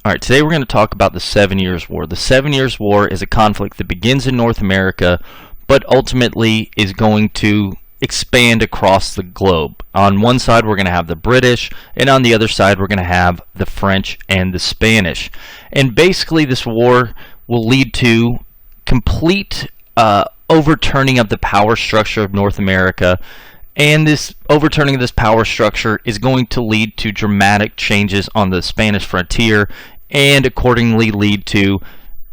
All right, today we're going to talk about the 7 Years' War. The 7 Years' War is a conflict that begins in North America, but ultimately is going to expand across the globe. On one side, we're going to have the British, and on the other side, we're going to have the French and the Spanish. And basically, this war will lead to complete overturning of the power structure of North America. And this overturning of this power structure is going to lead to dramatic changes on the Spanish frontier and accordingly lead to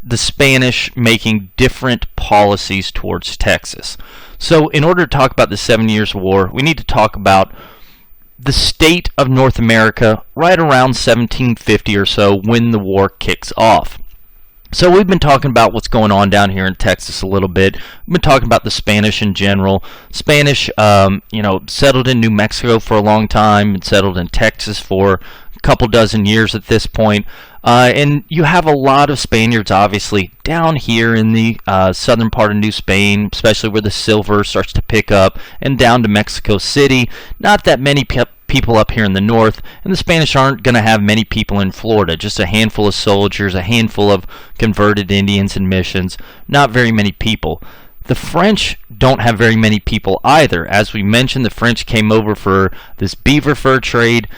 the Spanish making different policies towards Texas. So in order to talk about the 7 Years' War, we need to talk about the state of North America right around 1750 or so when the war kicks off. So we've been talking about what's going on down here in Texas a little bit. We've been talking about the Spanish in general. Spanish, settled in New Mexico for a long time and settled in Texas for a couple dozen years at this point. And you have a lot of Spaniards, obviously, down here in the southern part of New Spain, especially where the silver starts to pick up, and down to Mexico City. Not that many people up here in the north, and the Spanish aren't going to have many people in Florida, just a handful of soldiers, a handful of converted Indians and missions, not very many people. The French don't have very many people either. As we mentioned, the French came over for this beaver fur trade.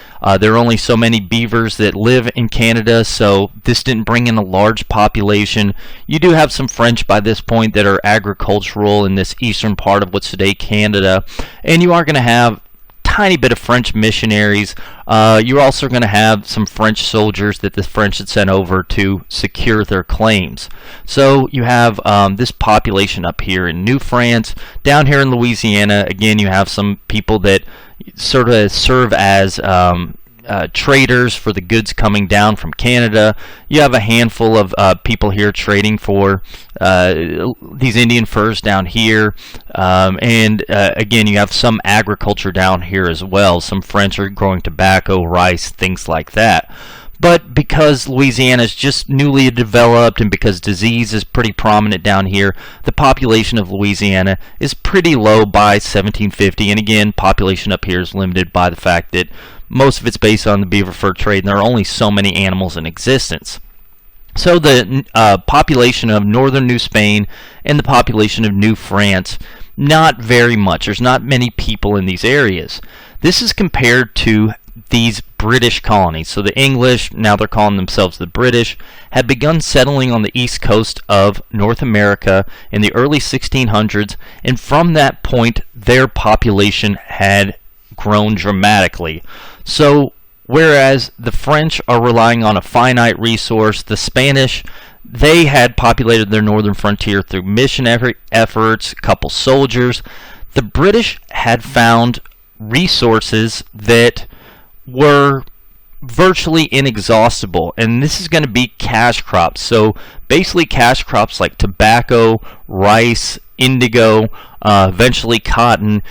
There are only so many beavers that live in Canada, so this didn't bring in a large population. You do have some French by this point that are agricultural in this eastern part of what's today Canada, and you are going to have tiny bit of French missionaries. You're also going to have some French soldiers that the French had sent over to secure their claims. So you have this population up here in New France. Down here in Louisiana, again, you have some people that sort of serve as traders for the goods coming down from Canada. You have a handful of people here trading for these Indian furs down here, and again, you have some agriculture down here as well. Some French are growing tobacco, rice, things like that. But because Louisiana is just newly developed and because disease is pretty prominent down here, the population of Louisiana is pretty low by 1750. And again, population up here is limited by the fact that most of it's based on the beaver fur trade, and there are only so many animals in existence. So the population of northern New Spain and the population of New France, not very much. There's not many people in these areas. This is compared to these British colonies. So the English, now they're calling themselves the British, had begun settling on the east coast of North America in the early 1600s, and from that point, their population had grown dramatically. So whereas the French are relying on a finite resource, the Spanish, they had populated their northern frontier through mission efforts, a couple soldiers. The British had found resources that were virtually inexhaustible, and this is going to be cash crops. So basically cash crops like tobacco, rice, indigo, eventually cotton.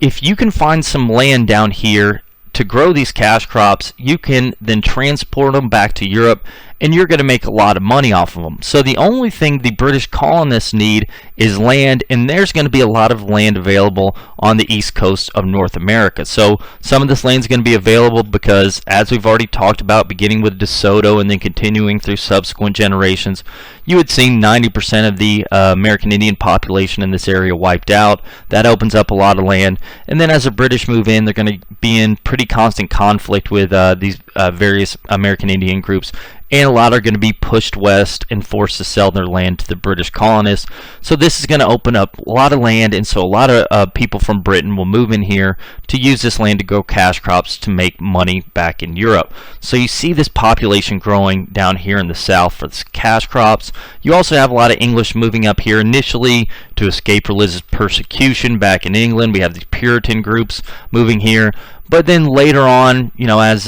If you can find some land down here to grow these cash crops, you can then transport them back to Europe, and you're going to make a lot of money off of them. So the only thing the British colonists need is land, and there's going to be a lot of land available on the east coast of North America. So some of this land is going to be available because, as we've already talked about, beginning with DeSoto and then continuing through subsequent generations, you had seen 90% of the American Indian population in this area wiped out. That opens up a lot of land. And then as the British move in, they're going to be in pretty constant conflict with these various American Indian groups, and a lot are going to be pushed west and forced to sell their land to the British colonists. So this is going to open up a lot of land, and so a lot of people from Britain will move in here to use this land to grow cash crops to make money back in Europe. So you see this population growing down here in the south for this cash crops. You also have a lot of English moving up here initially to escape religious persecution back in England. We have these Puritan groups moving here. But then later on, as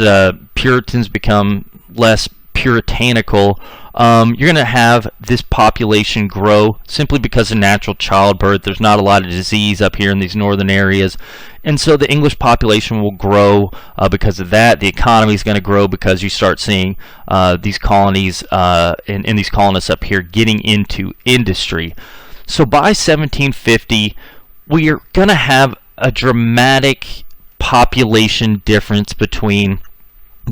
Puritans become less puritanical, you're going to have this population grow simply because of natural childbirth. There's not a lot of disease up here in these northern areas, and so the English population will grow because of that. The economy is going to grow because you start seeing these colonies and these colonists up here getting into industry. So by 1750, we are going to have a dramatic population difference between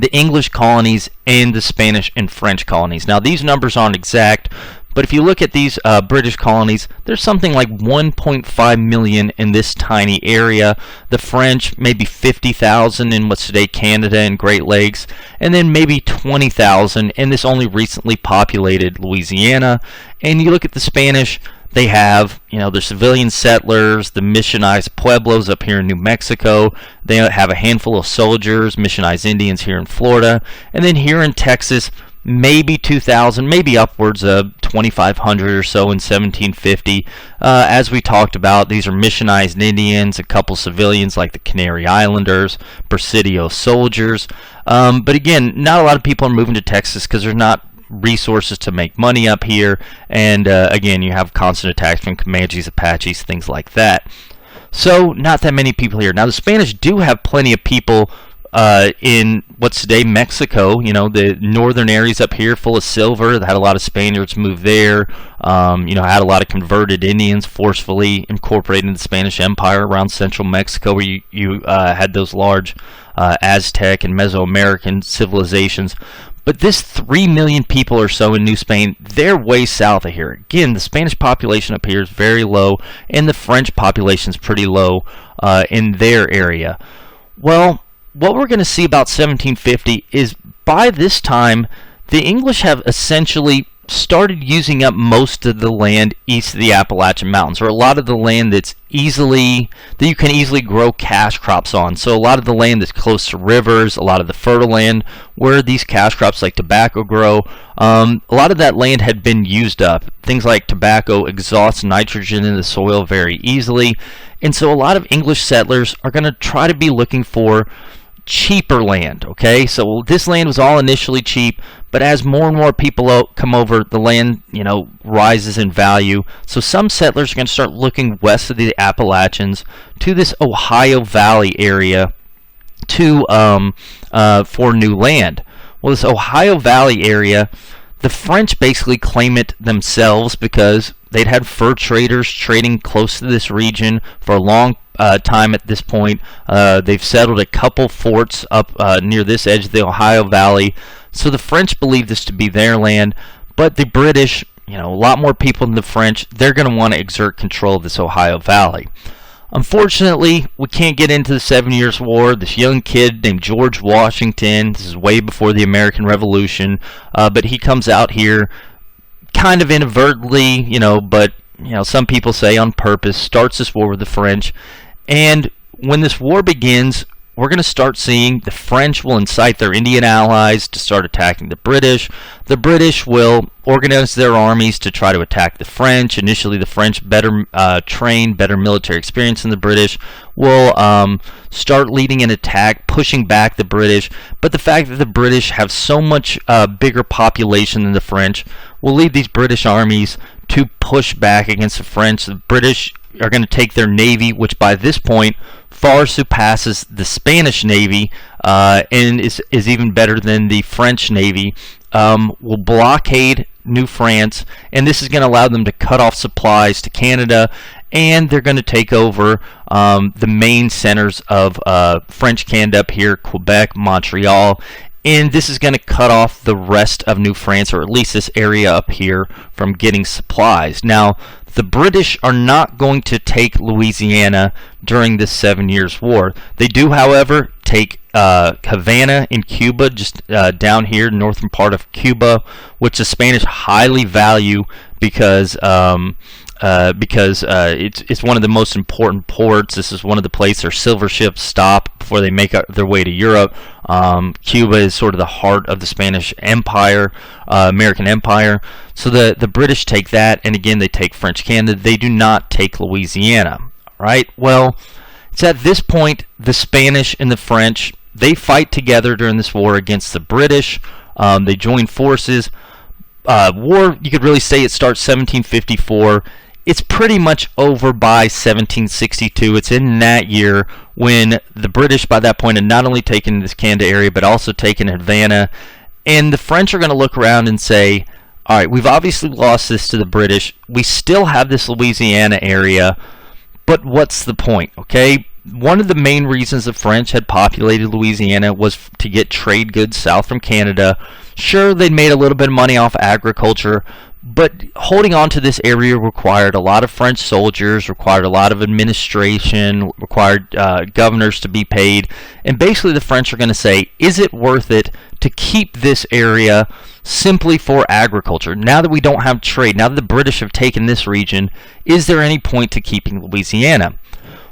the English colonies and the Spanish and French colonies. Now, these numbers aren't exact, but if you look at these British colonies, there's something like 1.5 million in this tiny area. The French, maybe 50,000 in what's today Canada and Great Lakes, and then maybe 20,000 in this only recently populated Louisiana. And you look at the Spanish, they have, their civilian settlers, the missionized pueblos up here in New Mexico. They have a handful of soldiers, missionized Indians here in Florida. And then here in Texas, maybe 2,000, maybe upwards of 2,500 or so in 1750. As we talked about, these are missionized Indians, a couple civilians like the Canary Islanders, Presidio soldiers. But again, not a lot of people are moving to Texas because there's not resources to make money up here. And again, you have constant attacks from Comanches, Apaches, things like that. So not that many people here. Now, the Spanish do have plenty of people in what's today Mexico, the northern areas up here full of silver. They had a lot of Spaniards move there, had a lot of converted Indians forcefully incorporated into the Spanish Empire around central Mexico, where you had those large Aztec and Mesoamerican civilizations. But this 3 million people or so in New Spain, they're way south of here. Again, the Spanish population up here is very low, and the French population is pretty low in their area. Well, what we're going to see about 1750 is by this time, the English have essentially started using up most of the land east of the Appalachian Mountains, or a lot of the land that you can easily grow cash crops on. So a lot of the land that's close to rivers, a lot of the fertile land where these cash crops like tobacco grow, a lot of that land had been used up. Things like tobacco exhausts nitrogen in the soil very easily, and so a lot of English settlers are going to try to be looking for cheaper land. Okay, so this land was all initially cheap, but as more and more people come over, the land rises in value. So some settlers are going to start looking west of the Appalachians to this Ohio Valley area for new land. Well, this Ohio Valley area, the French basically claim it themselves because they'd had fur traders trading close to this region for a long time at this point. They've settled a couple forts up near this edge of the Ohio Valley. So the French believe this to be their land, but the British, a lot more people than the French, they're going to want to exert control of this Ohio Valley. Unfortunately, we can't get into the 7 Years' War. This young kid named George Washington, this is way before the American Revolution, but he comes out here kind of inadvertently, but some people say on purpose, starts this war with the French. And when this war begins, we're going to start seeing the French will incite their Indian allies to start attacking the British. The British will organize their armies to try to attack the French. Initially, the French, better trained, better military experience than the British, will start leading an attack, pushing back the British. But the fact that the British have so much bigger population than the French will lead these British armies to push back against the French. The British are going to take their navy, which by this point far surpasses the Spanish navy and is even better than the French navy, will blockade New France, and this is going to allow them to cut off supplies to Canada, and they're going to take over the main centers of French Canada up here, Quebec, Montreal, and this is going to cut off the rest of New France, or at least this area up here, from getting supplies. Now, the British are not going to take Louisiana during this 7 Years' War. They do, however, take Havana in Cuba, just down here, northern part of Cuba, which the Spanish highly value because it's one of the most important ports. This is one of the places their silver ships stop before they make their way to Europe. Cuba is sort of the heart of the Spanish Empire, American Empire. So the British take that, and again, they take French Canada. They do not take Louisiana. Right? Well, it's at this point the Spanish and the French, they fight together during this war against the British. They join forces. War, you could really say it starts 1754. It's pretty much over by 1762. It's in that year when the British, by that point, had not only taken this Canada area, but also taken Havana. And the French are going to look around and say, all right, we've obviously lost this to the British. We still have this Louisiana area, but what's the point, okay? one of the main reasons the French had populated Louisiana was to get trade goods south from Canada. Sure, they made a little bit of money off agriculture, but holding on to this area required a lot of French soldiers, required a lot of administration, required governors to be paid. And basically the French are going to say, is it worth it to keep this area simply for agriculture? Now that we don't have trade, now that the British have taken this region, is there any point to keeping Louisiana?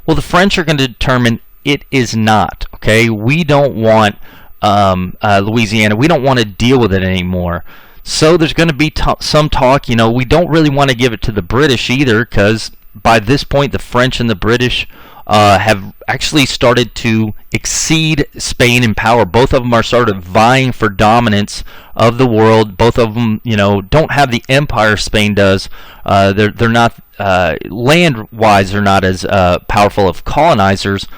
Well, the French are going to determine it is not. Okay, we don't want Louisiana. We don't want to deal with it anymore. So there's going to be some talk, we don't really want to give it to the British either, because by this point the French and the British have actually started to exceed Spain in power. Both of them are sort of vying for dominance of the world. Both of them, don't have the empire Spain does. They're not, land-wise, they're not as powerful of colonizers,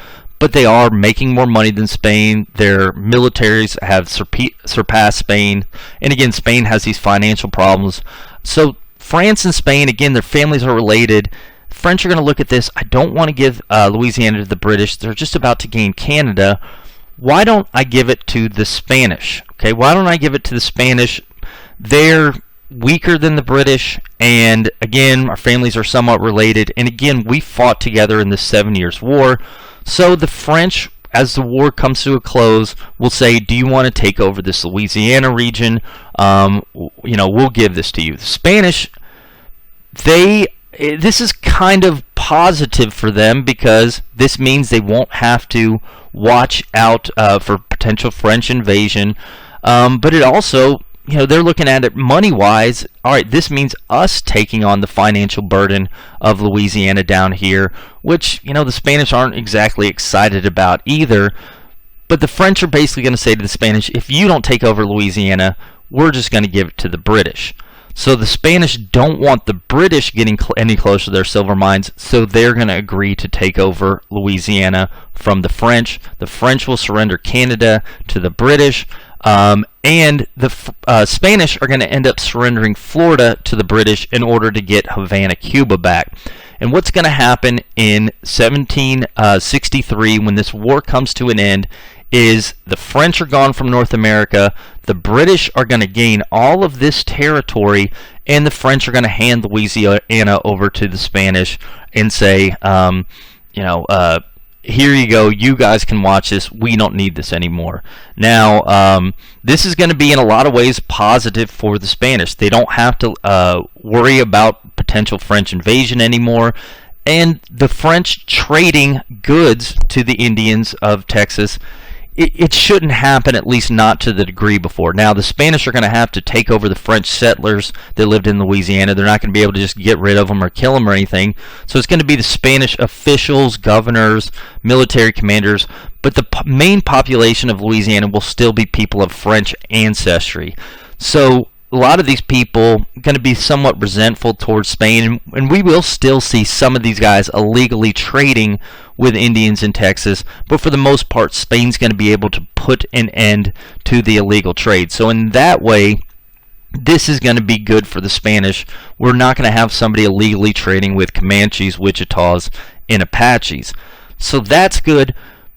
but they are making more money than Spain. Their militaries have surpassed Spain. And again, Spain has these financial problems. So France and Spain, again, their families are related. French are going to look at this. I don't want to give Louisiana to the British. They're just about to gain Canada. Why don't I give it to the Spanish? Okay, why don't I give it to the Spanish? They're weaker than the British, and again, our families are somewhat related. And again, we fought together in the 7 Years' War. So the French, as the war comes to a close, will say, do you want to take over this Louisiana region? We'll give this to you. The Spanish, this is kind of positive for them, because this means they won't have to watch out for potential French invasion. But it also, they're looking at it money-wise. All right, this means us taking on the financial burden of Louisiana down here, which, the Spanish aren't exactly excited about either. But the French are basically going to say to the Spanish, if you don't take over Louisiana, we're just going to give it to the British. So the Spanish don't want the British getting any closer to their silver mines, so they're going to agree to take over Louisiana from the French. The French will surrender Canada to the British. And the Spanish are going to end up surrendering Florida to the British in order to get Havana, Cuba back. And what's going to happen in 1763, when this war comes to an end, is the French are gone from North America, the British are going to gain all of this territory, and the French are going to hand Louisiana over to the Spanish and say, here you go, you guys can watch this, we don't need this anymore. Now, this is going to be in a lot of ways positive for the Spanish. They don't have to worry about potential French invasion anymore, and the French trading goods to the Indians of Texas, it shouldn't happen, at least not to the degree before. Now, the Spanish are going to have to take over the French settlers that lived in Louisiana. They're not going to be able to just get rid of them or kill them or anything. So it's going to be the Spanish officials, governors, military commanders, but the main population of Louisiana will still be people of French ancestry. So a lot of these people are going to be somewhat resentful towards Spain, and we will still see some of these guys illegally trading with Indians in Texas, but for the most part, Spain's going to be able to put an end to the illegal trade. So in that way, this is going to be good for the Spanish. We're not going to have somebody illegally trading with Comanches, Wichitas, and Apaches. So that's good,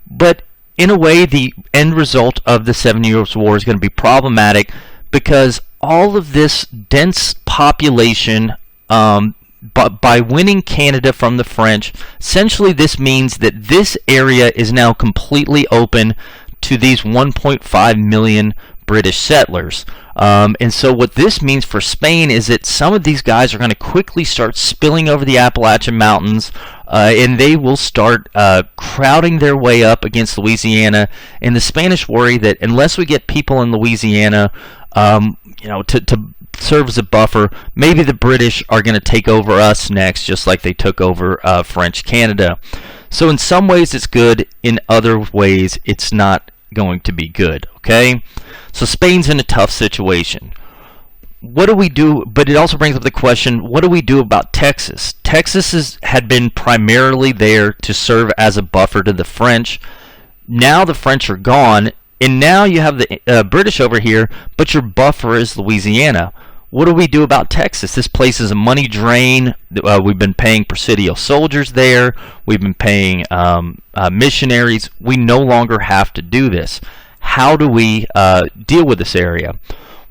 but in a way, the end result of the 7 Years' War is going to be problematic, because all of this dense population, by winning Canada from the French, essentially this means that this area is now completely open to these 1.5 million British settlers. And so what this means for Spain is that some of these guys are going to quickly start spilling over the Appalachian Mountains, and they will start crowding their way up against Louisiana. And the Spanish worry that unless we get people in Louisiana, to serve as a buffer, maybe the British are going to take over us next, just like they took over French Canada. So in some ways it's good, in other ways it's not going to be good, okay? So Spain's in a tough situation. What do we do? But it also brings up the question, what do we do about Texas? Texas had been primarily there to serve as a buffer to the French. Now the French are gone, and now you have the British over here, but your buffer is Louisiana. what do we do about Texas? This place is a money drain. We've been paying Presidio soldiers there. We've been paying missionaries. We no longer have to do this. How do we deal with this area?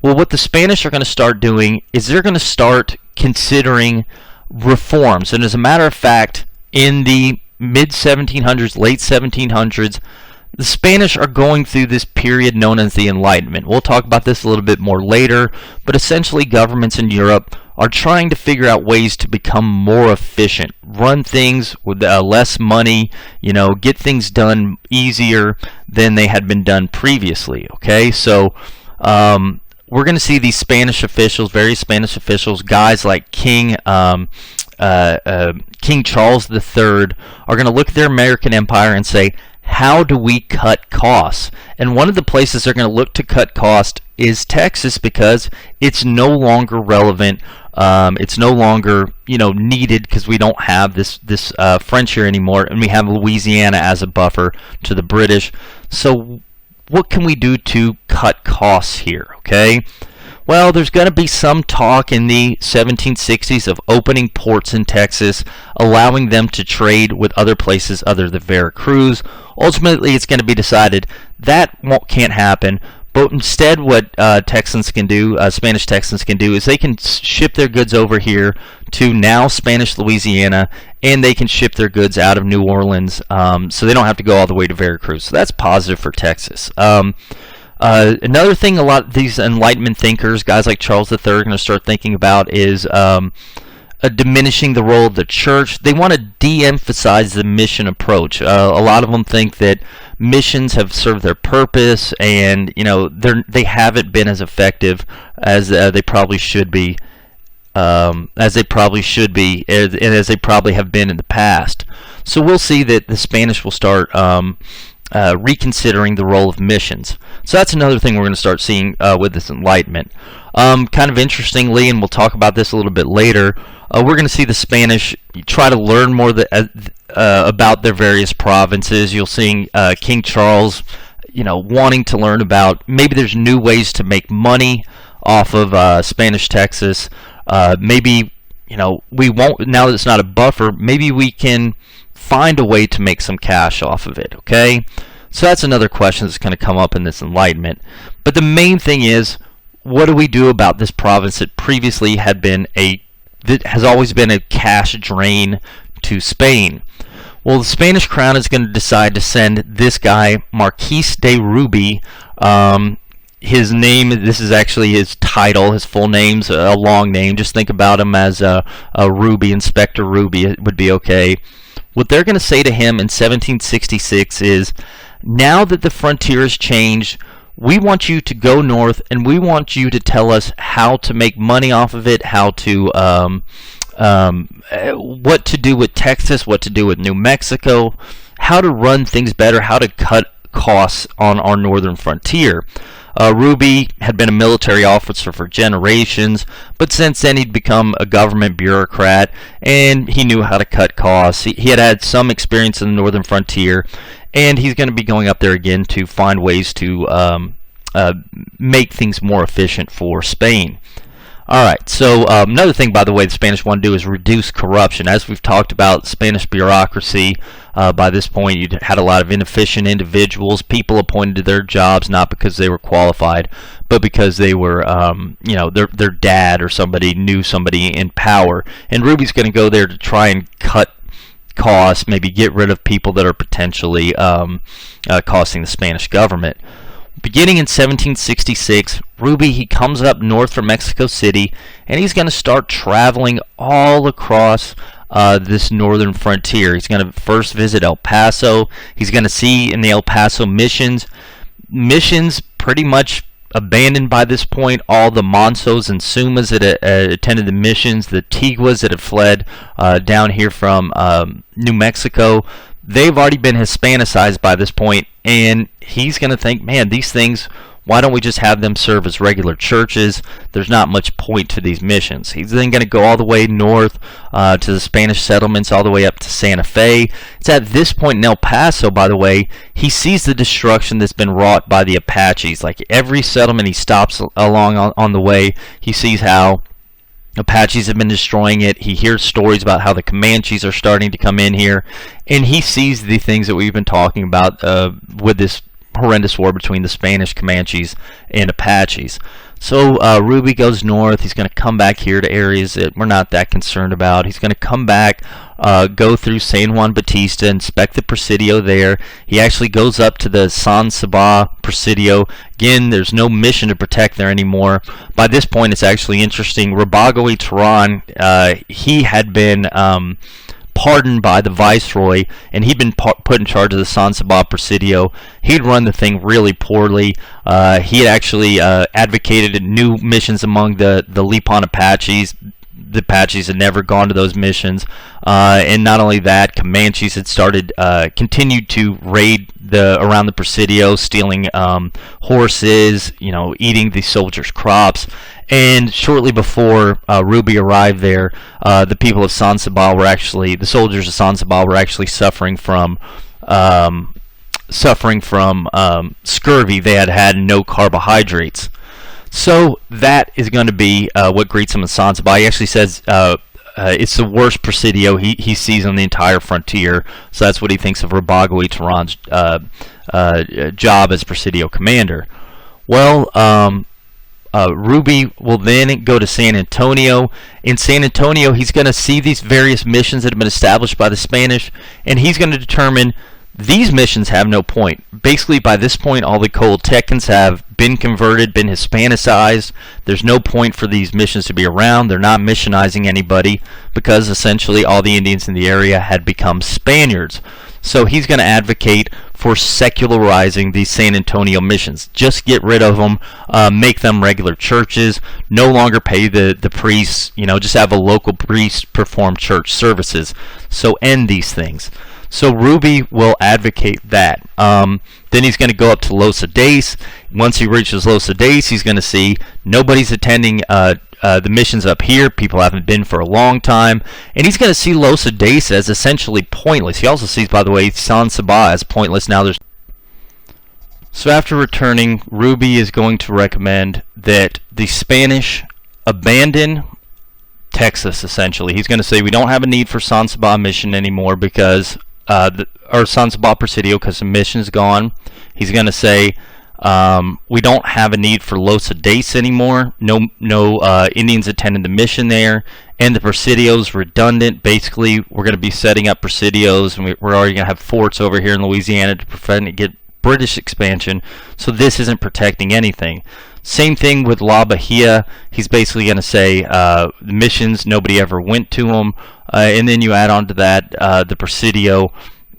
Well, what the Spanish are going to start doing is they're going to start considering reforms. And as a matter of fact, in the mid-1700s, late 1700s, the Spanish are going through this period known as the Enlightenment. We'll talk about this a little bit more later, but essentially governments in Europe are trying to figure out ways to become more efficient, run things with less money, get things done easier than they had been done previously. Okay, so we're going to see these Spanish officials, various Spanish officials, guys like King Charles III, are going to look at their American empire and say, how do we cut costs? And one of the places they're going to look to cut cost is Texas, because it's no longer relevant. It's no longer needed, because we don't have this French here anymore, and we have Louisiana as a buffer to the British. So what can we do to cut costs here? Okay. Well, there's going to be some talk in the 1760s of opening ports in Texas, allowing them to trade with other places other than Veracruz. Ultimately, it's going to be decided that can't happen, but instead what Texans can do, Spanish Texans can do, is they can ship their goods over here to now Spanish Louisiana, and they can ship their goods out of New Orleans, so they don't have to go all the way to Veracruz. So that's positive for Texas. Another thing a lot of these Enlightenment thinkers, guys like Charles III, are going to start thinking about is diminishing the role of the church. They want to de-emphasize the mission approach. A lot of them think that missions have served their purpose, and they haven't been as effective as they probably should be, and as they probably have been in the past. So we'll see that the Spanish will start reconsidering the role of missions. So that's another thing we're going to start seeing with this Enlightenment. Kind of interestingly, and we'll talk about this a little bit later, we're going to see the Spanish try to learn more about their various provinces. You'll see King Charles, wanting to learn about maybe there's new ways to make money off of Spanish Texas. Maybe we won't, now that it's not a buffer, maybe we can find a way to make some cash off of it. Okay, so that's another question that's going to come up in this Enlightenment. But the main thing is, what do we do about this province that previously has always been a cash drain to Spain? Well, the Spanish crown is going to decide to send this guy, Marquise De Ruby. His name, this is actually his title, his full name's a long name. Just think about him as a Ruby, Inspector Ruby. It would be okay. What they're going to say to him in 1766 is, now that the frontier has changed, we want you to go north, and we want you to tell us how to make money off of it, how to what to do with Texas, what to do with New Mexico, how to run things better, how to cut costs on our northern frontier. Ruby had been a military officer for generations, but since then he'd become a government bureaucrat, and he knew how to cut costs. He had some experience in the northern frontier, and he's going to be going up there again to find ways to make things more efficient for Spain. Alright, so another thing, by the way, the Spanish want to do is reduce corruption. As we've talked about, Spanish bureaucracy, by this point, you had a lot of inefficient individuals, people appointed to their jobs not because they were qualified, but because they were, their dad or somebody knew somebody in power. And Ruby's going to go there to try and cut costs, maybe get rid of people that are potentially costing the Spanish government. Beginning in 1766, Ruby, he comes up north from Mexico City, and he's going to start traveling all across this northern frontier. He's going to first visit El Paso. He's going to see in the El Paso missions pretty much abandoned by this point. All the Monsos and Sumas that attended the missions, the Tiguas that had fled down here from New Mexico, they've already been Hispanicized by this point, and he's going to think, man, these things, Why don't we just have them serve as regular churches? There's not much point to these missions. He's then going to go all the way north to the Spanish settlements, all the way up to Santa Fe. It's at this point in El Paso, by the way, he sees the destruction that's been wrought by the Apaches. Like every settlement he stops along on the way, he sees how Apaches have been destroying it. He hears stories about how the Comanches are starting to come in here, and he sees the things that we've been talking about with this horrendous war between the Spanish Comanches and Apaches. So Ruby goes north. He's going to come back here to areas that we're not that concerned about. He's going to come back, go through San Juan Bautista, inspect the Presidio there. He actually goes up to the San Saba Presidio. Again, there's no mission to protect there anymore. By this point, it's actually interesting. Rabago y Turan, he had been pardoned by the viceroy, and he'd been put in charge of the San Saba Presidio. He'd run the thing really poorly. He had actually advocated new missions among the Lipan Apaches. The Apaches had never gone to those missions, and not only that, Comanches had continued to raid around the Presidio, stealing horses, eating the soldiers' crops. And shortly before Ruby arrived there, the people of San Saba the soldiers of San Saba were actually suffering from scurvy. They had no carbohydrates. So that is going to be what greets him in San Saba. He actually says it's the worst Presidio he sees on the entire frontier. So that's what he thinks of Rabago y Turan's job as Presidio commander. Well, Ruby will then go to San Antonio. In San Antonio, he's going to see these various missions that have been established by the Spanish, and he's going to determine these missions have no point. Basically, by this point, all the Coltecans have been converted, been Hispanicized. There's no point for these missions to be around. They're not missionizing anybody because essentially all the Indians in the area had become Spaniards. So he's going to advocate for secularizing these San Antonio missions. Just get rid of them, make them regular churches, no longer pay the priests, just have a local priest perform church services. So end these things. So Ruby will advocate that. Then he's going to go up to Llosa Days. Once he reaches Llosa Days, he's going to see nobody's attending the missions up here. People haven't been for a long time. And he's going to see Llosa Days as essentially pointless. He also sees, by the way, San Saba as pointless. So after returning, Ruby is going to recommend that the Spanish abandon Texas, essentially. He's going to say we don't have a need for San Saba mission anymore because or San Saba Presidio, because the mission's gone. He's going to say we don't have a need for Llosa Days anymore. No Indians attending the mission there, and the Presidio's redundant. Basically, we're going to be setting up Presidios, and we're already going to have forts over here in Louisiana to prevent it get British expansion. So this isn't protecting anything. Same thing with La Bahia. He's basically going to say the missions, nobody ever went to them. And then you add on to that the Presidio.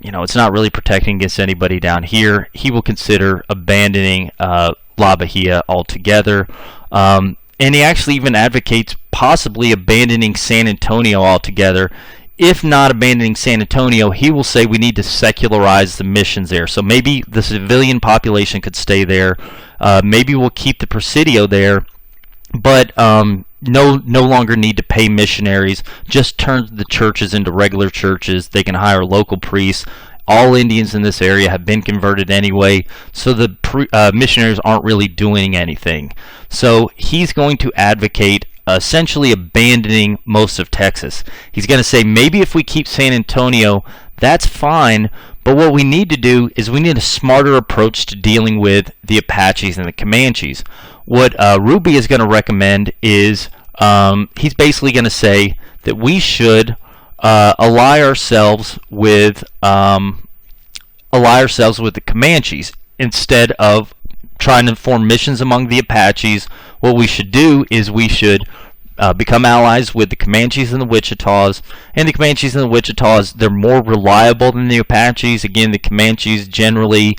It's not really protecting against anybody down here. He will consider abandoning La Bahia altogether. And he actually even advocates possibly abandoning San Antonio altogether. If not abandoning San Antonio, he will say we need to secularize the missions there. So maybe the civilian population could stay there. Maybe we'll keep the Presidio there, but no longer need to pay missionaries. Just turn the churches into regular churches. They can hire local priests. All Indians in this area have been converted anyway, so the missionaries aren't really doing anything. So he's going to advocate essentially abandoning most of Texas. He's going to say maybe if we keep San Antonio, that's fine, but what we need to do is we need a smarter approach to dealing with the Apaches and the Comanches. What Ruby is going to recommend is he's basically going to say that we should ally ourselves with the Comanches instead of trying to form missions among the Apaches. What we should do is we should become allies with the Comanches and the Wichitas. And the Comanches and the Wichitas, they're more reliable than the Apaches. Again, the Comanches generally,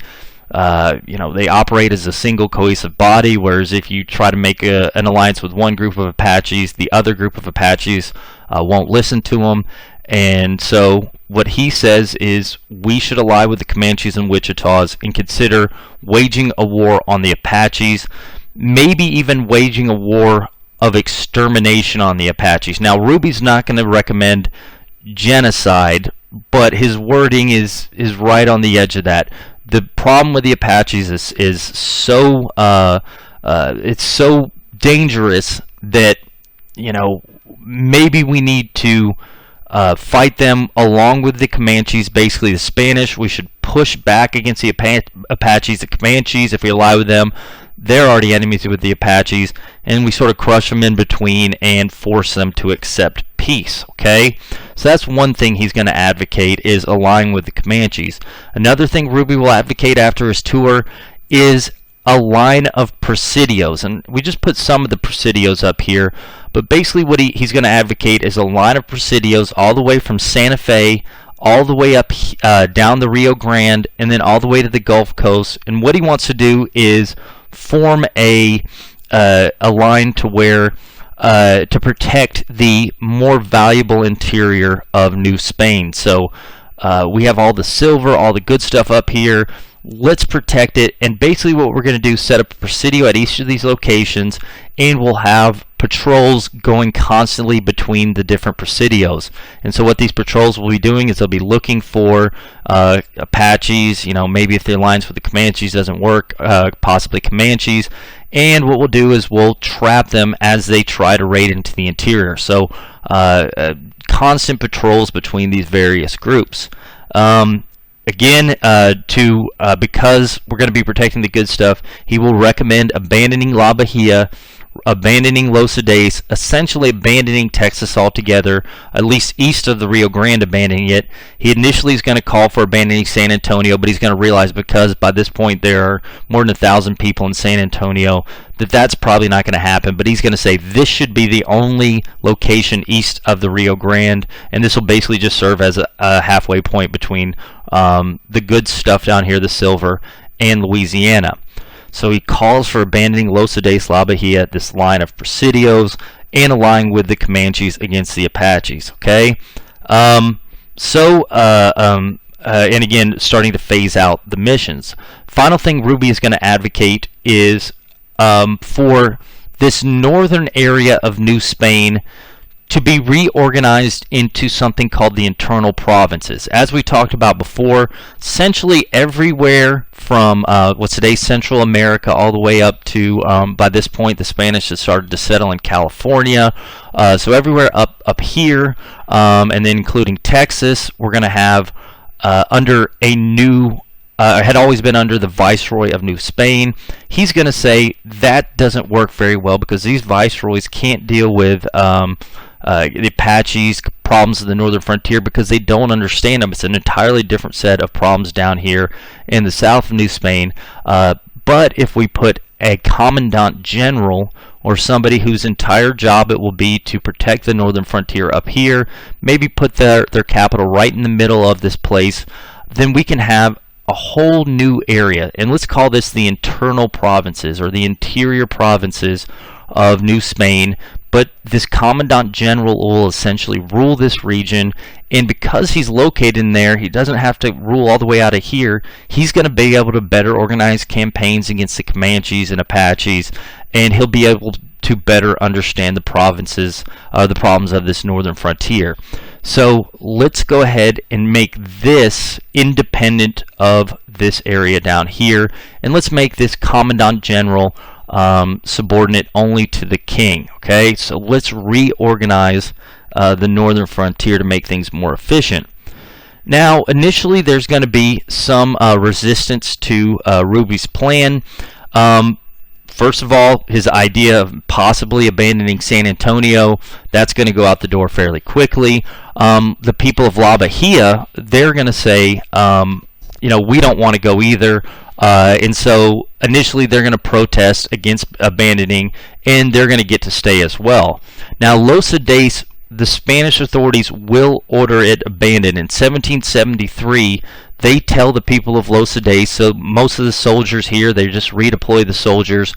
they operate as a single cohesive body, whereas if you try to make an alliance with one group of Apaches, the other group of Apaches won't listen to them. And so what he says is we should ally with the Comanches and Wichitas and consider waging a war on the Apaches, maybe even waging a war of extermination on the Apaches. Now, Ruby's not going to recommend genocide, but his wording is right on the edge of that. The problem with the Apaches is so it's so dangerous that, you know, maybe we need to fight them along with the Comanches, basically the Spanish. We should push back against the Apaches. The Comanches, if we ally with them, they're already enemies with the Apaches, and we sort of crush them in between and force them to accept peace. Okay, so that's one thing he's going to advocate, is allying with the Comanches. Another thing Ruby will advocate after his tour is a line of presidios, and we just put some of the presidios up here, but basically what he's going to advocate is a line of presidios all the way from Santa Fe all the way up down the Rio Grande, and then all the way to the Gulf Coast. And what he wants to do is form a line to where to protect the more valuable interior of New Spain. So we have all the silver, all the good stuff up here. Let's protect it, and basically what we're going to do is set up a presidio at each of these locations, and we'll have patrols going constantly between the different presidios. And so what these patrols will be doing is they'll be looking for Apaches, you know, maybe if the alliance with the Comanches doesn't work, possibly Comanches, and what we'll do is we'll trap them as they try to raid into the interior. So constant patrols between these various groups. Again, because we're going to be protecting the good stuff, he will recommend abandoning La Bahia, abandoning Llosa Days, essentially abandoning Texas altogether, at least east of the Rio Grande, abandoning it. He initially is going to call for abandoning San Antonio, but he's going to realize, because by this point there are more than 1,000 people in San Antonio, that's probably not going to happen. But he's going to say this should be the only location east of the Rio Grande, and this will basically just serve as a halfway point between the good stuff down here, the silver, and Louisiana. So he calls for abandoning Llosa Days, La Bahia, this line of presidios, and allying with the Comanches against the Apaches. Okay, and again, starting to phase out the missions. Final thing Ruby is going to advocate is for this northern area of New Spain to be reorganized into something called the internal provinces. As we talked about before, essentially everywhere from what's today Central America all the way up to, by this point, the Spanish had started to settle in California. So everywhere up here, and then including Texas, we're going to have under a new had always been under the Viceroy of New Spain. He's going to say that doesn't work very well because these viceroys can't deal with the Apaches, problems of the northern frontier, because they don't understand them. It's an entirely different set of problems down here in the south of New Spain. But if we put a commandant general, or somebody whose entire job it will be to protect the northern frontier up here, maybe put their capital right in the middle of this place, then we can have a whole new area. And let's call this the internal provinces, or the interior provinces of New Spain. But this commandant general will essentially rule this region, and because he's located in there, he doesn't have to rule all the way out of here. He's going to be able to better organize campaigns against the Comanches and Apaches, and he'll be able to better understand the provinces, the problems of this northern frontier. So let's go ahead and make this independent of this area down here, and let's make this commandant general subordinate only to the king. Okay, so let's reorganize the northern frontier to make things more efficient. Now, initially, there's going to be some resistance to Ruby's plan. First of all, his idea of possibly abandoning San Antonio, that's going to go out the door fairly quickly. The people of La Bahia, they're going to say, we don't want to go either. And so initially they're going to protest against abandoning, and they're going to get to stay as well. Now, Llosa Days, the Spanish authorities will order it abandoned. In 1773, they tell the people of Llosa Days, so most of the soldiers here, they just redeploy the soldiers,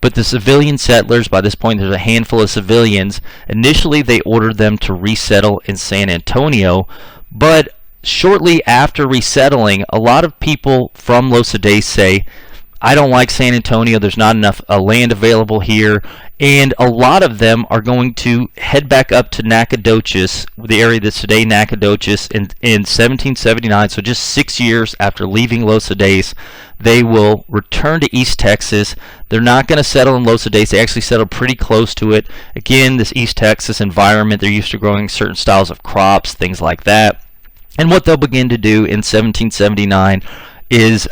But the civilian settlers, by this point there's a handful of civilians, initially they ordered them to resettle in San Antonio, but shortly after resettling, a lot of people from Llosa Days say, I don't like San Antonio, there's not enough land available here, and a lot of them are going to head back up to Nacogdoches, the area that's today Nacogdoches, in 1779, so just 6 years after leaving Llosa Days. They will return to East Texas. They're not going to settle in Llosa Days. They actually settle pretty close to it. Again, this East Texas environment, they're used to growing certain styles of crops, things like that. And what they'll begin to do in 1779 is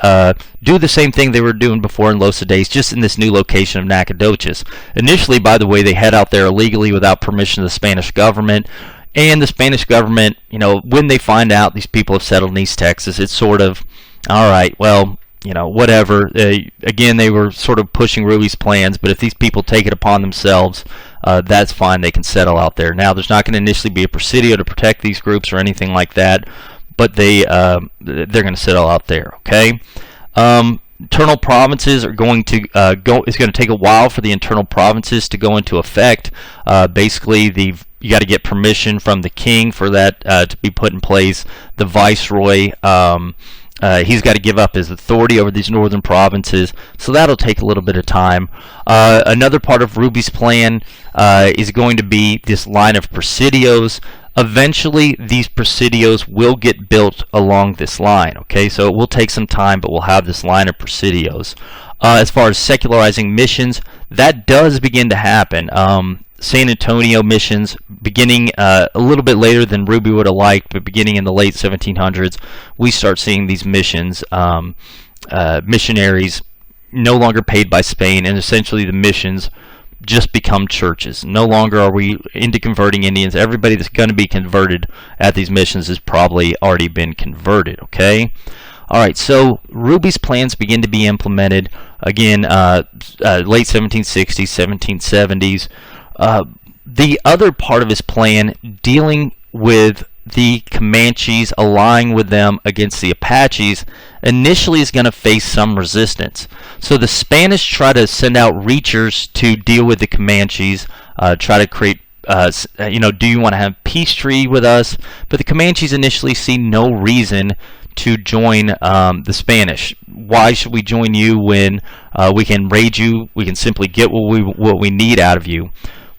do the same thing they were doing before in Llosa Days, just in this new location of Nacogdoches. Initially, by the way, they head out there illegally without permission of the Spanish government. And the Spanish government, when they find out these people have settled in East Texas, it's sort of, all right, well, whatever. Again, they were sort of pushing Ruby's plans, but if these people take it upon themselves, that's fine. They can settle out there. Now, there's not going to initially be a presidio to protect these groups or anything like that, but they're going to settle out there. Okay. Internal provinces are going to it's going to take a while for the internal provinces to go into effect. Basically, you got to get permission from the king for that to be put in place. The viceroy, he's got to give up his authority over these northern provinces, so that'll take a little bit of time. Another part of Ruby's plan is going to be this line of presidios. Eventually, these presidios will get built along this line. Okay, so it will take some time, but we'll have this line of presidios. As far as secularizing missions, that does begin to happen. San Antonio missions, beginning a little bit later than Ruby would have liked, but beginning in the late 1700s, we start seeing these missions, missionaries no longer paid by Spain, and essentially the missions just become churches. No longer are we into converting Indians. Everybody that's going to be converted at these missions has probably already been converted. Okay. All right, so Ruby's plans begin to be implemented again, late 1760s, 1770s. The other part of his plan, dealing with the Comanches, allying with them against the Apaches, initially is going to face some resistance. So the Spanish try to send out reachers to deal with the Comanches, try to create, do you want to have peace treaty with us? But the Comanches initially see no reason to join the Spanish. Why should we join you when we can raid you? We can simply get what we need out of you.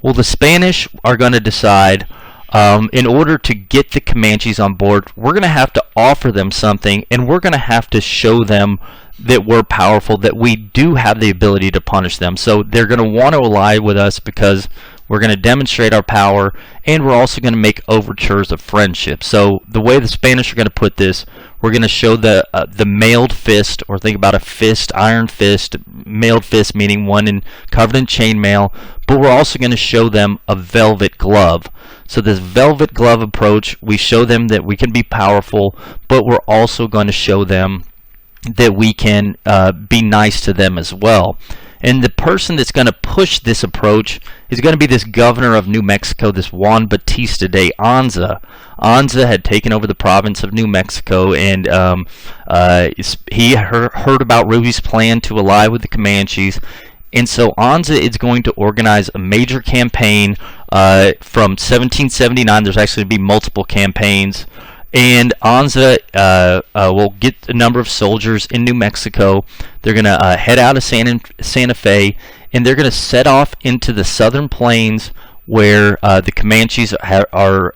Well, the Spanish are going to decide, in order to get the Comanches on board, we're going to have to offer them something, and we're going to have to show them that we're powerful, that we do have the ability to punish them. So they're going to want to ally with us because we're going to demonstrate our power, and we're also going to make overtures of friendship. So the way the Spanish are going to put this, we're going to show the mailed fist, or think about a fist, iron fist, mailed fist meaning one covered in chainmail, but we're also going to show them a velvet glove. So this velvet glove approach, we show them that we can be powerful, but we're also going to show them that we can be nice to them as well. And the person that's going to push this approach is going to be this governor of New Mexico, this Juan Bautista de Anza. Anza had taken over the province of New Mexico, and he heard about Ruby's plan to ally with the Comanches. And so Anza is going to organize a major campaign from 1779. There's actually going to be multiple campaigns. And Anza will get a number of soldiers in New Mexico. They're going to head out of Santa Fe, and they're going to set off into the southern plains where the Comanches are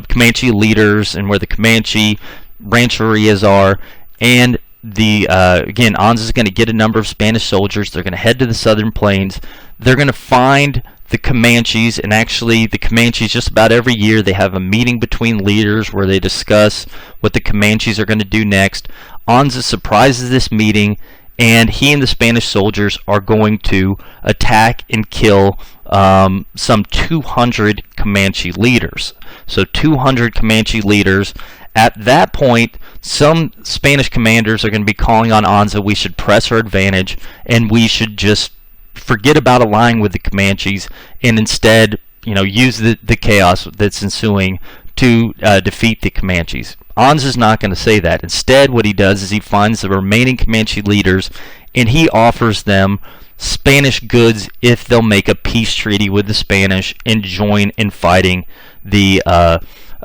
Comanche leaders, and where the Comanche rancherias are. And again, Anza is going to get a number of Spanish soldiers. They're going to head to the southern plains. They're going to find the Comanches, and actually the Comanches, just about every year they have a meeting between leaders where they discuss what the Comanches are going to do next. Anza surprises this meeting, and he and the Spanish soldiers are going to attack and kill some 200 Comanche leaders. So 200 Comanche leaders. At that point, some Spanish commanders are going to be calling on Anza, we should press our advantage, and we should just forget about allying with the Comanches, and instead, use the chaos that's ensuing to defeat the Comanches. Anza's not going to say that. Instead, what he does is he finds the remaining Comanche leaders, and he offers them Spanish goods if they'll make a peace treaty with the Spanish and join in fighting the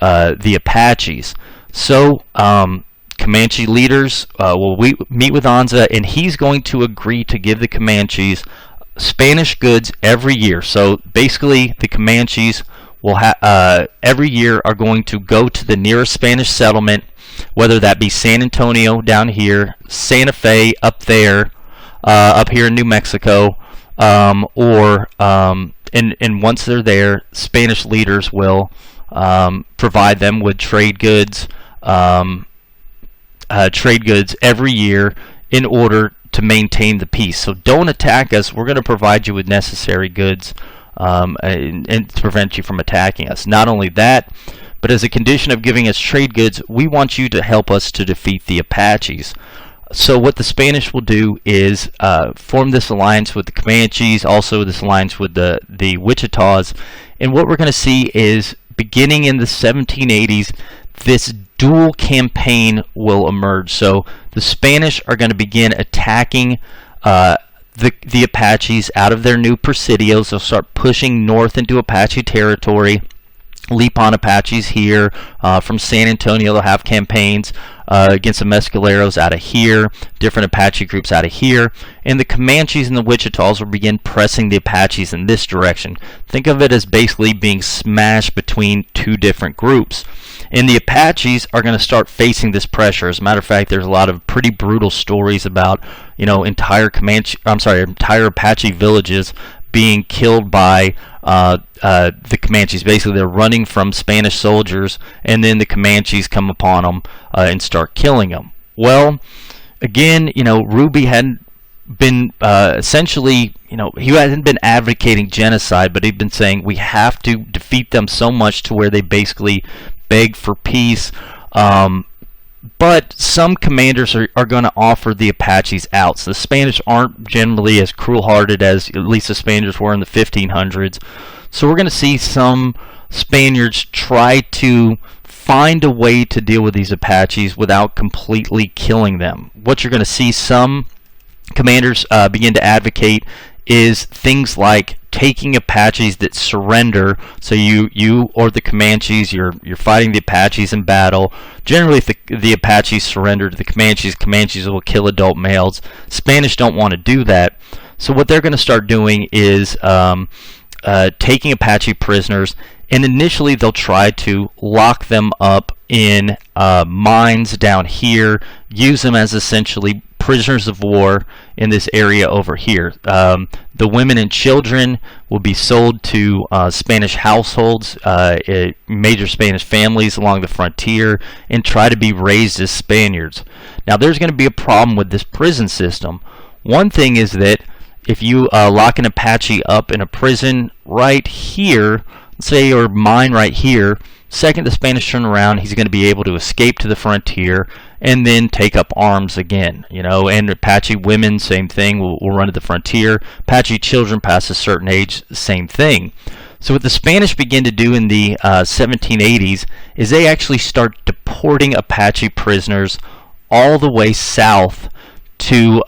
Apaches. So Comanche leaders will meet with Anza, and he's going to agree to give the Comanches Spanish goods every year. So basically, the Comanches will every year are going to go to the nearest Spanish settlement, whether that be San Antonio down here, Santa Fe up there, up here in New Mexico, or and once they're there, Spanish leaders will provide them with trade goods every year in order to maintain the peace. So don't attack us. We're going to provide you with necessary goods and to prevent you from attacking us. Not only that, but as a condition of giving us trade goods, we want you to help us to defeat the Apaches. So what the Spanish will do is form this alliance with the Comanches, also this alliance with the Wichitas, and what we're going to see is, beginning in the 1780s, this dual campaign will emerge. So the Spanish are going to begin attacking the Apaches out of their new presidios. They'll start pushing north into Apache territory, leap on Apaches here. From San Antonio, they'll have campaigns against the Mescaleros out of here, different Apache groups out of here, and the Comanches and the Wichitas will begin pressing the Apaches in this direction. Think of it as basically being smashed between two different groups. And the Apaches are going to start facing this pressure. As a matter of fact, there's a lot of pretty brutal stories about, entire Apache villages being killed by the Comanches. Basically, they're running from Spanish soldiers, and then the Comanches come upon them and start killing them. Well, again, Ruby hadn't been essentially, he hadn't been advocating genocide, but he'd been saying we have to defeat them so much to where they basically beg for peace. But some commanders are going to offer the Apaches outs. The Spanish aren't generally as cruel-hearted as at least the Spaniards were in the 1500s. So we're going to see some Spaniards try to find a way to deal with these Apaches without completely killing them. What you're going to see some commanders begin to advocate is things like taking Apaches that surrender. So you or the Comanches, you're fighting the Apaches in battle. Generally, if the Apaches surrender to the Comanches, Comanches will kill adult males. Spanish don't want to do that. So what they're going to start doing is taking Apache prisoners, and initially they'll try to lock them up in mines down here, use them as essentially prisoners of war in this area over here. The women and children will be sold to Spanish households, major Spanish families along the frontier, and try to be raised as Spaniards. Now, there's going to be a problem with this prison system. One thing is that if you lock an Apache up in a prison right here, let's say, or mine right here, second the Spanish turn around, he's going to be able to escape to the frontier and then take up arms again. And Apache women, same thing, will run to the frontier. Apache children past a certain age, same thing. So what the Spanish begin to do in the 1780s is they actually start deporting Apache prisoners all the way south to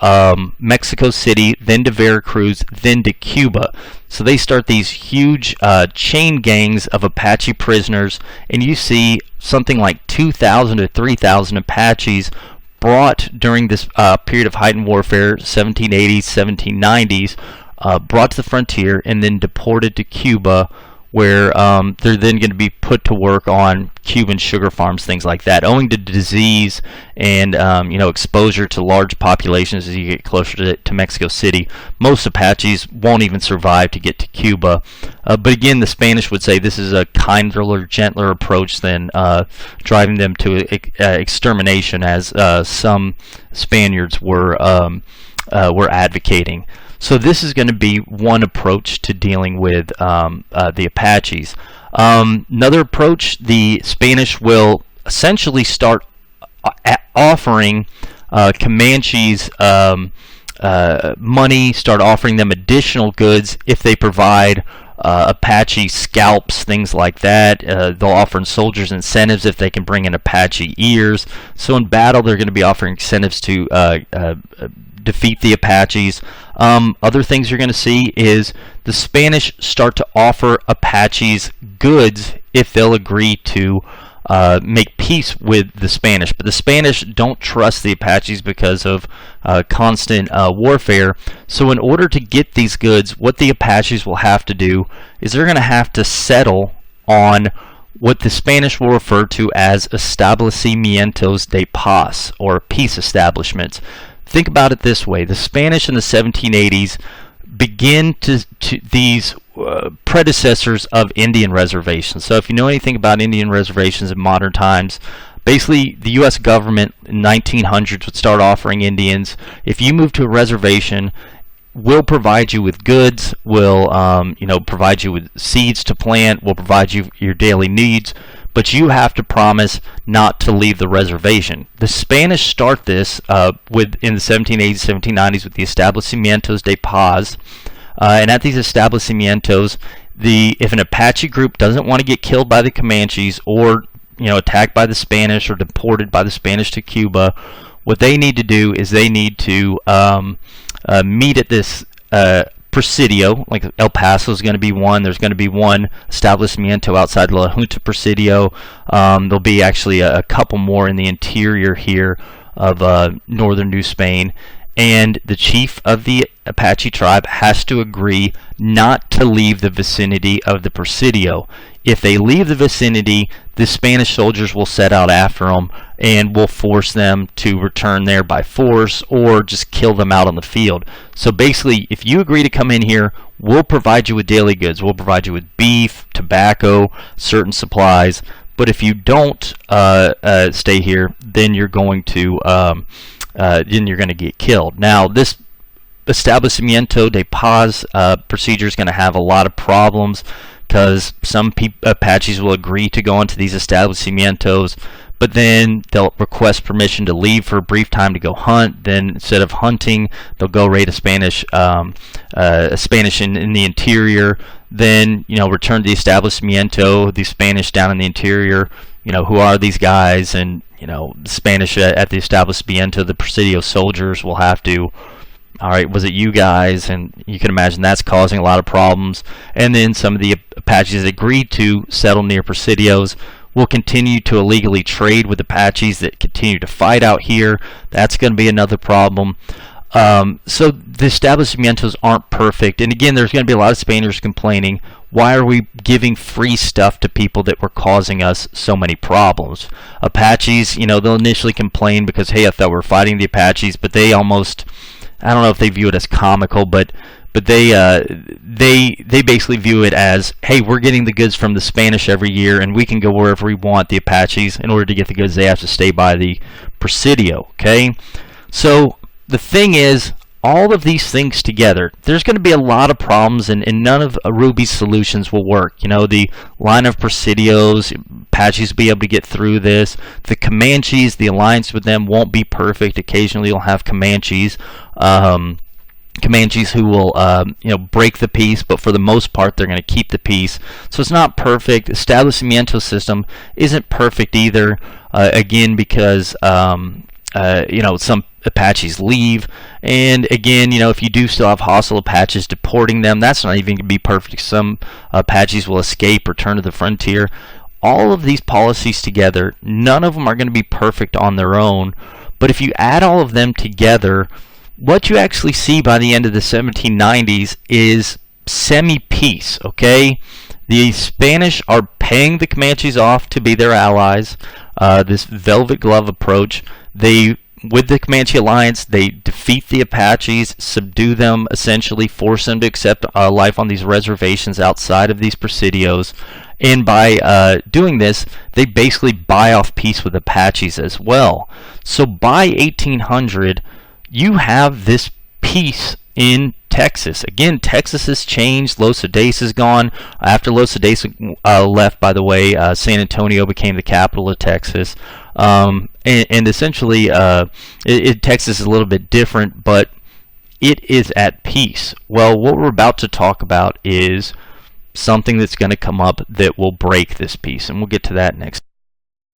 Mexico City, then to Veracruz, then to Cuba. So they start these huge chain gangs of Apache prisoners, and you see something like 2,000 to 3,000 Apaches brought during this period of heightened warfare, 1780s, 1790s, brought to the frontier and then deported to Cuba, where they're then going to be put to work on Cuban sugar farms, things like that. Owing to disease and exposure to large populations as you get closer to Mexico City, most Apaches won't even survive to get to Cuba. But again, the Spanish would say this is a kinder, gentler approach than driving them to extermination, as some Spaniards were advocating. So this is going to be one approach to dealing with the Apaches. Another approach, the Spanish will essentially start offering Comanches money, start offering them additional goods if they provide Apache scalps, things like that. They'll offer soldiers incentives if they can bring in Apache ears. So in battle, they're going to be offering incentives to defeat the Apaches. Other things you're going to see is the Spanish start to offer Apaches goods if they'll agree to make peace with the Spanish. But the Spanish don't trust the Apaches because of constant warfare. So in order to get these goods, what the Apaches will have to do is they're going to have to settle on what the Spanish will refer to as establecimientos de paz, or peace establishments. Think about it this way. The Spanish in the 1780s begin to these predecessors of Indian reservations. So if you know anything about Indian reservations in modern times, basically the U.S. government in 1900s would start offering Indians, if you move to a reservation, we'll provide you with goods, we'll provide you with seeds to plant, we'll provide you your daily needs, but you have to promise not to leave the reservation. The Spanish start this in the 1780s, 1790s with the Establecimientos de Paz, and at these establecimientos, if an Apache group doesn't want to get killed by the Comanches or attacked by the Spanish or deported by the Spanish to Cuba, what they need to do is they need to meet at this Presidio. Like El Paso is going to be one. There's going to be one establecimiento outside La Junta Presidio. There'll be actually a couple more in the interior here of northern New Spain. And the chief of the Apache tribe has to agree not to leave the vicinity of the Presidio. If they leave the vicinity, the Spanish soldiers will set out after them and will force them to return there by force or just kill them out on the field. So basically, if you agree to come in here, we'll provide you with daily goods. We'll provide you with beef, tobacco, certain supplies. But if you don't stay here, then you're going to get killed. Now, this Establecimiento de Paz procedure is going to have a lot of problems because some Apaches will agree to go into these establecimientos, but then they'll request permission to leave for a brief time to go hunt. Then instead of hunting, they'll go raid a Spanish in the interior. Then return to the establecimiento. The Spanish down in the interior, who are these guys? And the Spanish at the establecimiento, the Presidio soldiers will have to, all right, was it you guys? And you can imagine that's causing a lot of problems. And then some of the Apaches that agreed to settle near Presidios will continue to illegally trade with Apaches that continue to fight out here. That's going to be another problem. So the establecimientos aren't perfect. And again, there's going to be a lot of Spaniards complaining, why are we giving free stuff to people that were causing us so many problems? Apaches, they'll initially complain because, hey, I thought we were fighting the Apaches, but they almost, I don't know if they view it as comical, but they basically view it as, hey, we're getting the goods from the Spanish every year, and we can go wherever we want. The Apaches, in order to get the goods, they have to stay by the Presidio, okay? So the thing is, all of these things together, there's going to be a lot of problems, and none of Ruby's solutions will work. The line of Presidios, Apaches will be able to get through this. The Comanches, the alliance with them won't be perfect. Occasionally you'll have Comanches who will break the peace, but for the most part they're going to keep the peace. So it's not perfect. Establecimiento system isn't perfect either, again because some Apaches leave, and again, if you do still have hostile Apaches, deporting them, that's not even going to be perfect. Some Apaches will escape, return to the frontier. All of these policies together, none of them are going to be perfect on their own, but if you add all of them together, what you actually see by the end of the 1790s is semi-peace, okay? The Spanish are paying the Comanches off to be their allies, this velvet glove approach. With the Comanche alliance, they defeat the Apaches, subdue them, essentially force them to accept life on these reservations outside of these Presidios, and by doing this, they basically buy off peace with Apaches as well. So by 1800, you have this peace in Texas. Again, Texas has changed. Llosa Days is gone. After Llosa Days left, by the way, San Antonio became the capital of Texas. And essentially, Texas is a little bit different, but it is at peace. Well, what we're about to talk about is something that's going to come up that will break this peace, and we'll get to that next.